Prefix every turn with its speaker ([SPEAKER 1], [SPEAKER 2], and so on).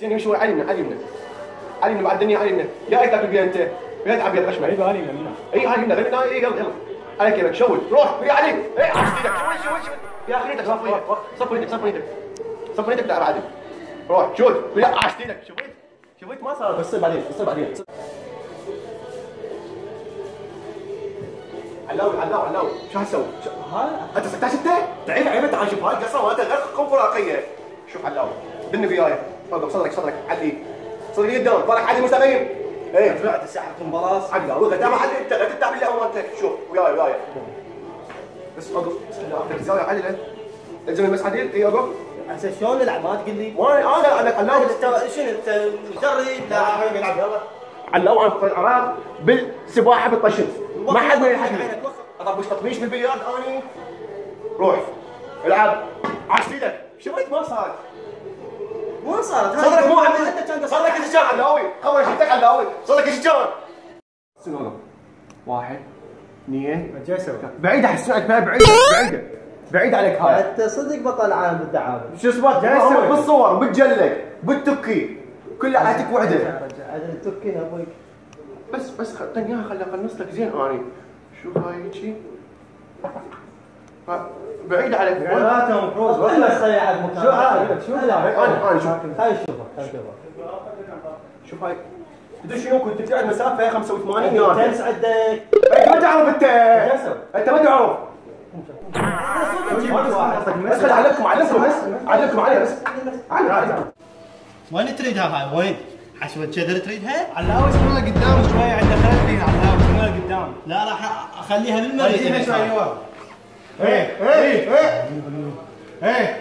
[SPEAKER 1] زين شوي علمنا بعد الدنيا علمنا. يا اي تاكل بيها انت؟ يا تعب يا غشمه.
[SPEAKER 2] ايوه علمنا منها.
[SPEAKER 1] اي علمنا غنينا. اي يلا على كيفك شوي روح يا علي. اي عاش ايدك شوي يا اخي ايدك صف ايدك تعال عادي. روح شوت ويا عاش ايدك. شويت ما صار. بس بعدين علاوي شو هتسوي؟ انت 16 انت؟ تعيب عيبه. تعال شوف هاي قصه وانت غير قنفراقيه. شوف علاوي دني وياي. اوقف صدرك علي صدرك قدام طالع حد مستقيم. ايه
[SPEAKER 3] طلعت ساحه المباراه
[SPEAKER 1] علاوي غدا ما حد انت لا تتعب الا هو انت. شوف وياي بس اوقف الزاويه عدله الزمن بس عديل. اي اوقف
[SPEAKER 3] هسه شلون نلعب ما تقول لي؟
[SPEAKER 1] وانا علاوي
[SPEAKER 3] شنو انت مدرب؟ لا
[SPEAKER 1] يلعب يلا علاوي انا في العراق بالسباحه بالطشت ما حد ما يلحقني. اطبش تطبيش بالبلياردو اني. روح العب عاش ايدك. شويت ما صارت صدرك مو عدل. صدرك شجاع علاوي. خبر شفتك علاوي صدرك شجاع. سنوقف 1 2 بعيد احسنك بعيد عليك. هاي
[SPEAKER 3] انت صدق بطل عالم بالدعابه.
[SPEAKER 1] شو اسمه بالصور بالجلك بالتكي كلها عاتك وحده.
[SPEAKER 3] عاد التكي ابوك
[SPEAKER 1] بس خليها خلي اقنص لك زين. اني شوف هاي هيجي بعيد عليك.
[SPEAKER 3] ثلاثه مفروض والله صيعت مكان. شو
[SPEAKER 1] انا شوف هاي تدري شنو كنت تبعد مسافه 85 يارد.
[SPEAKER 3] تنس عندك
[SPEAKER 1] انت ما تعرف انت ما تعرف. بس خلي اعلمكم علي بس علم.
[SPEAKER 3] وين تريدها هاي؟ وين؟ حسب كذا تريدها؟
[SPEAKER 2] علاوي شويه قدام شويه عنده خلل فيها. علاوي شويه قدام.
[SPEAKER 3] لا راح اخليها للمريض.
[SPEAKER 2] خليها شويه ورا.
[SPEAKER 1] ايه